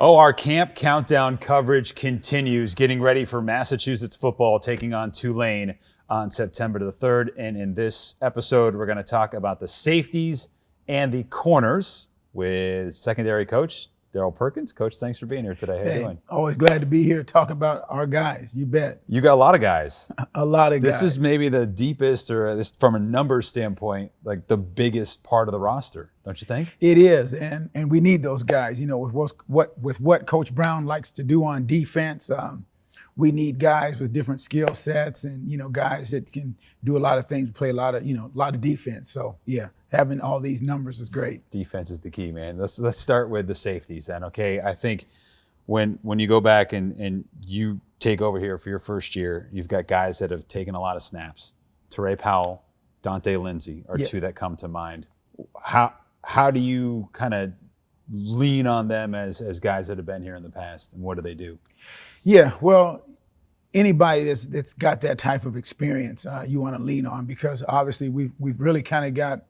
Oh, our camp countdown coverage continues, getting ready for Massachusetts football taking on Tulane on September the 3rd. And in this episode, we're going to talk about the safeties and the corners with secondary coach Daryl Perkins. Coach, thanks for being here today. How you doing? Always glad to be here to talk about our guys. You bet. You got a lot of guys. A lot of guys. This is maybe the deepest, or this, from a numbers standpoint, like the biggest part of the roster, don't you think? It is, and we need those guys. You know, with what Coach Brown likes to do on defense, we need guys with different skill sets, and guys that can do a lot of things, play a lot of defense. So yeah, having all these numbers is great. Defense is the key, man. Let's start with the safeties then. Okay, I think when you go back and you take over here for your first year, you've got guys that have taken a lot of snaps. Teray Powell, Dante Lindsay are two that come to mind. How do you kind of lean on them as guys that have been here in the past, and what do they do? Yeah, well, anybody that's got that type of experience, you want to lean on, because obviously we've really kind of got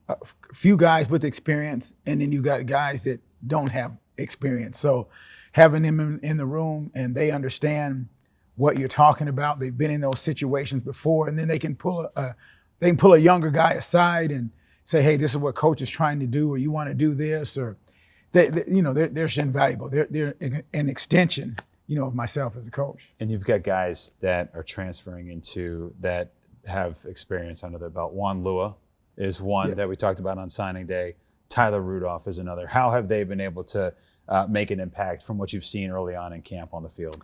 a few guys with experience, and then you got guys that don't have experience. So having them in the room and they understand what you're talking about, they've been in those situations before, and then they can pull a younger guy aside and say, hey, this is what coach is trying to do, or you want to do this, or they're invaluable. They're an extension, of myself as a coach. And you've got guys that are transferring into that have experience under their belt. Juan Lua is one that we talked about on signing day. Tyler Rudolph is another. How have they been able to make an impact from what you've seen early on in camp on the field?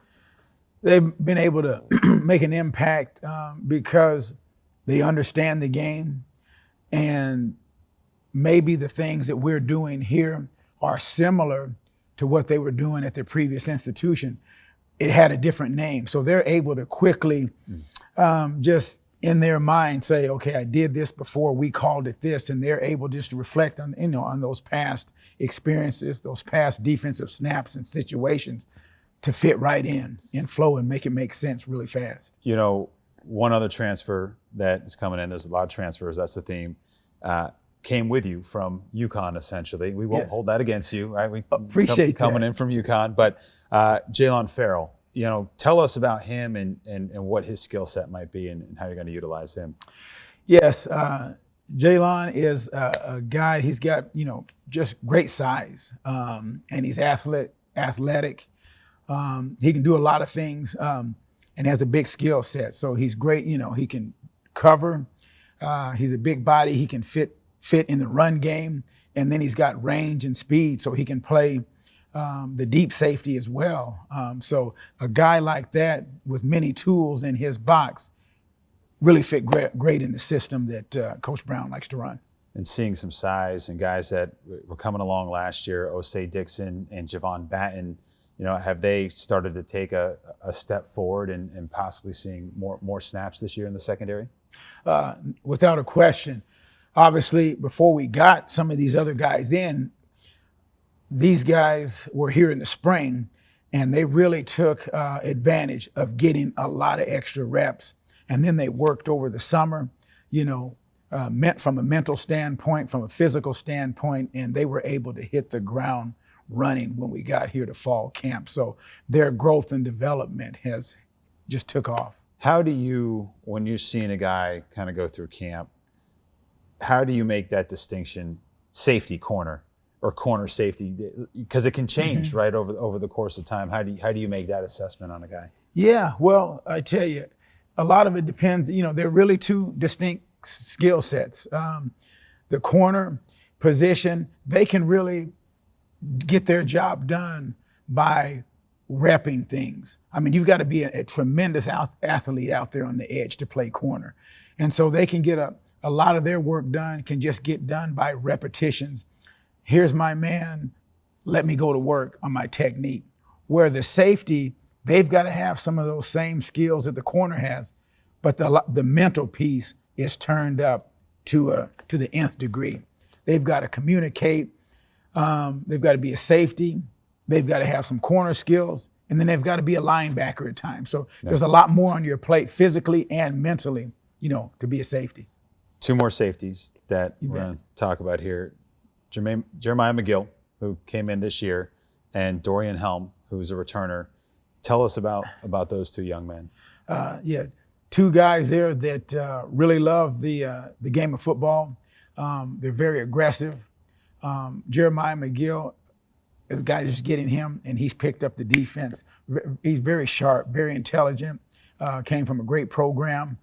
They've been able to make an impact because they understand the game, and maybe the things that we're doing here are similar to what they were doing at their previous institution. It had a different name. So they're able to quickly just in their mind say, okay, I did this before, we called it this, and they're able just to reflect on, on those past experiences, those past defensive snaps and situations to fit right in and flow and make it make sense really fast. One other transfer that is coming in, there's a lot of transfers, that's the theme, came with you from UConn, essentially. We won't hold that against you, right? We appreciate coming in from UConn, but Jalen Farrell, tell us about him and what his skill set might be and how you're going to utilize him. Yes, Jalen is a guy. He's got just great size, and he's athletic. He can do a lot of things, and has a big skill set. So he's great. He can cover. He's a big body. He can fit in the run game, and then he's got range and speed, so he can play the deep safety as well. So a guy like that with many tools in his box really fit great in the system that Coach Brown likes to run. And seeing some size and guys that were coming along last year, Osei Dixon and Javon Batten, have they started to take a step forward and possibly seeing more snaps this year in the secondary? Without a question. Obviously, before we got some of these other guys in, these guys were here in the spring, and they really took advantage of getting a lot of extra reps. And then they worked over the summer, meant from a mental standpoint, from a physical standpoint, and they were able to hit the ground running when we got here to fall camp. So their growth and development has just took off. How do you, when you're seeing a guy kind of go through camp, how do you make that distinction, safety corner or corner safety? Because it can change right over the course of time. How do you make that assessment on a guy? Yeah, well, I tell you, a lot of it depends. They're really two distinct skill sets. The corner position, they can really get their job done by repping things. I mean, you've got to be a tremendous athlete out there on the edge to play corner. And so they can get a lot of their work done, can just get done by repetitions. Here's my man, let me go to work on my technique. Where the safety, they've got to have some of those same skills that the corner has, but the mental piece is turned up to the nth degree. They've got to communicate. They've got to be a safety. They've got to have some corner skills, and then they've got to be a linebacker at times. So there's a lot more on your plate physically and mentally, to be a safety. Two more safeties that we're going to talk about here. Jeremiah McGill, who came in this year, and Dorian Helm, who's a returner. Tell us about those two young men. Yeah, two guys there that really love the game of football. They're very aggressive. Jeremiah McGill, this guy just getting him, and he's picked up the defense. He's very sharp, very intelligent, came from a great program.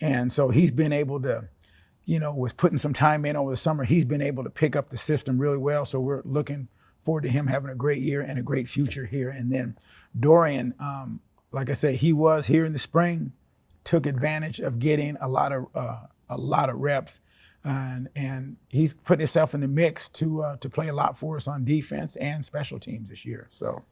And so he's been able to, was putting some time in over the summer. He's been able to pick up the system really well. So we're looking forward to him having a great year and a great future here. And then Dorian, like I say, he was here in the spring, took advantage of getting a lot of reps. And he's put himself in the mix to play a lot for us on defense and special teams this year. So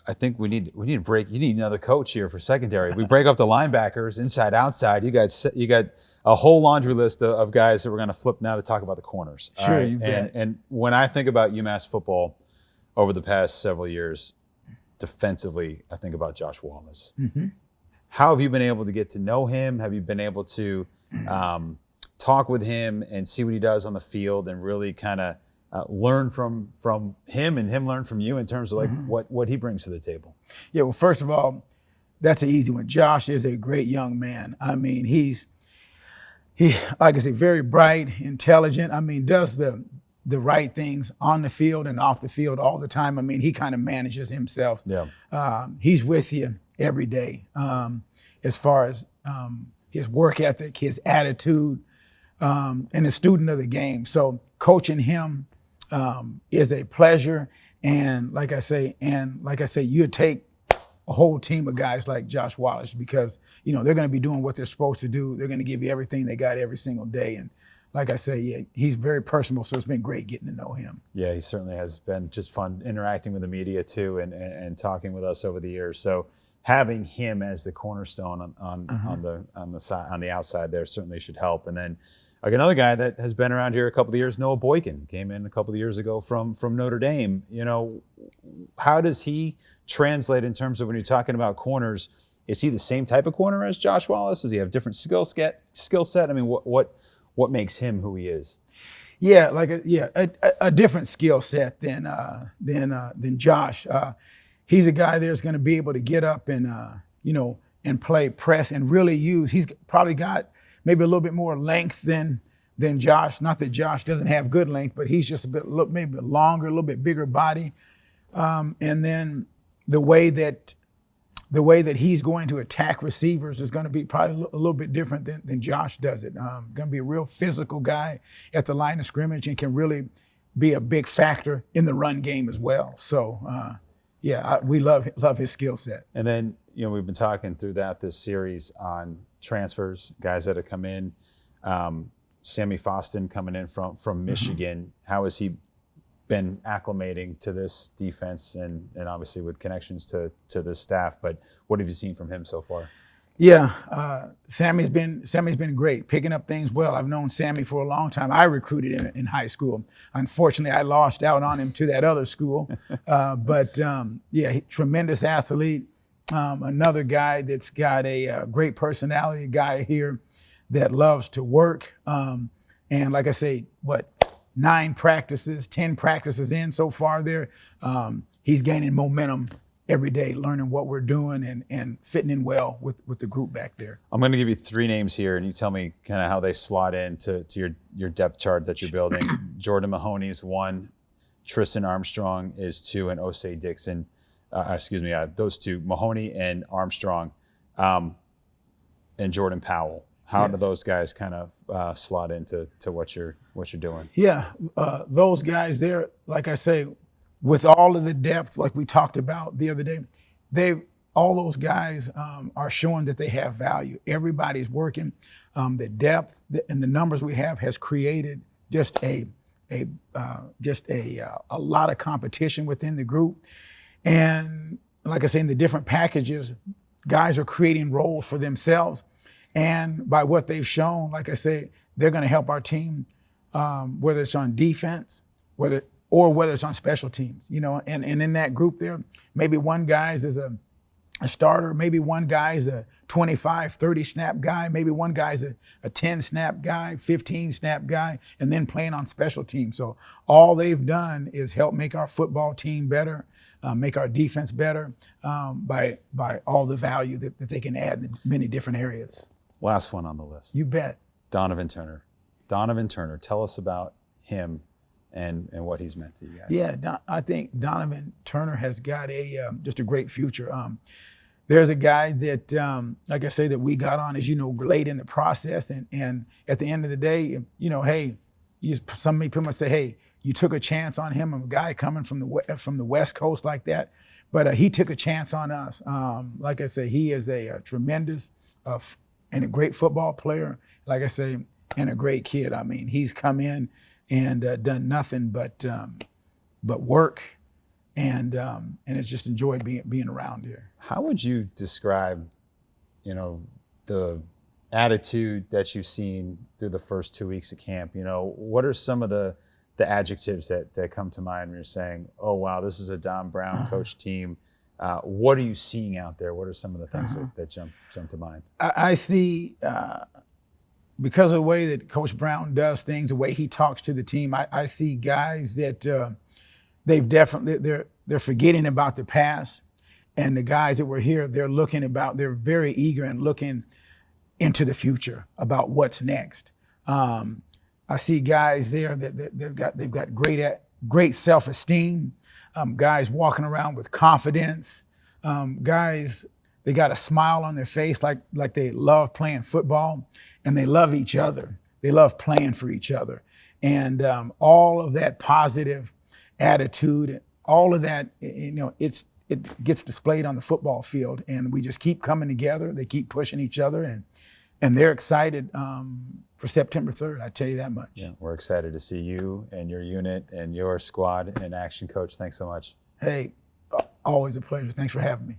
I think we need to break. You need another coach here for secondary. We break up the linebackers inside, outside. You got a whole laundry list of guys that we're going to flip now to talk about the corners. Sure, right? you bet. And when I think about UMass football over the past several years, defensively, I think about Josh Wallace. Mm-hmm. How have you been able to get to know him? Have you been able to talk with him and see what he does on the field and really kind of learn from him and him learn from you in terms of like what he brings to the table? Yeah, well, first of all, that's an easy one. Josh is a great young man. I mean, he like I say, very bright, intelligent. I mean, does the right things on the field and off the field all the time. I mean, he kind of manages himself. Yeah. He's with you every day as far as his work ethic, his attitude, and a student of the game. So coaching him is a pleasure. And like I say, you take a whole team of guys like Josh Wallace because, they're going to be doing what they're supposed to do. They're going to give you everything they got every single day. And like I say, yeah, he's very personal, so it's been great getting to know him. Yeah, he certainly has been just fun interacting with the media too and talking with us over the years. So having him as the cornerstone on the outside there certainly should help. And then like another guy that has been around here a couple of years, Noah Boykin, came in a couple of years ago from Notre Dame. How does he translate in terms of when you're talking about corners? Is he the same type of corner as Josh Wallace? Does he have different skill set? I mean, what makes him who he is? Yeah, a different skill set than Josh. He's a guy that's going to be able to get up and and play press and really use. He's probably got maybe a little bit more length than Josh. Not that Josh doesn't have good length, but he's just maybe longer, a little bit bigger body. And then the way that he's going to attack receivers is going to be probably a little bit different than Josh does it. Going to be a real physical guy at the line of scrimmage and can really be a big factor in the run game as well. So, we love his skill set. And then, we've been talking throughout this series on transfers, guys that have come in. Sammy Foston coming in from Michigan. How has he been acclimating to this defense and obviously with connections to the staff? But what have you seen from him so far? Yeah, Sammy's been great, picking up things well. I've known Sammy for a long time. I recruited him in high school. Unfortunately, I lost out on him to that other school. But tremendous athlete. Another guy that's got a great personality, a guy here that loves to work. And like I say, 10 practices in so far there. He's gaining momentum every day, learning what we're doing and fitting in well with the group back there. I'm going to give you 3 names here, and you tell me kind of how they slot into your depth chart that you're building. Jordan Mahoney's 1, Tristan Armstrong is 2, and Osei Dixon, those 2, Mahoney and Armstrong, and Jordan Powell. How do those guys kind of slot into what you're doing? Yeah, those guys there, like I say, with all of the depth, like we talked about the other day, all those guys are showing that they have value. Everybody's working. The depth and the numbers we have has created just a lot of competition within the group. And like I say, in the different packages, guys are creating roles for themselves. And by what they've shown, like I say, they're going to help our team, whether it's on defense, whether it's on special teams, and in that group there, maybe one guy's is a a starter. Maybe one guy's a 25, 30 snap guy. Maybe one guy's a 10 snap guy, 15 snap guy, and then playing on special teams. So all they've done is help make our football team better, make our defense better by all the value that they can add in many different areas. Last one on the list. You bet. Donovan Turner. Donovan Turner, tell us about him and what he's meant to you guys. Yeah, I think Donovan Turner has got just a great future. There's a guy that, like I say, that we got on, as you know, late in the process, and at the end of the day, you know, hey, some people might say, hey, you took a chance on him, a guy coming from the West Coast like that, but he took a chance on us. Like I say, he is a tremendous and a great football player. Like I say, and a great kid. I mean, he's come in and done nothing but work, and has just enjoyed being around here. How would you describe, you know, the attitude that you've seen through the first 2 weeks of camp? You know, what are some of the adjectives that come to mind when you're saying, oh, wow, this is a Don Brown coach team? What are you seeing out there? What are some of the things that jump to mind? I see, because of the way that Coach Brown does things, the way he talks to the team, I see guys that they're forgetting about the past, and the guys that were here, they're very eager and looking into the future about what's next. I see guys there that they've got great self-esteem, guys walking around with confidence, guys, they got a smile on their face like they love playing football, and they love each other. They love playing for each other. And all of that positive attitude, all of that, you know, it gets displayed on the football field, and we just keep coming together. They keep pushing each other, and they're excited for September 3rd, I tell you that much. Yeah, we're excited to see you and your unit and your squad in action, Coach. Thanks so much. Hey, always a pleasure. Thanks for having me.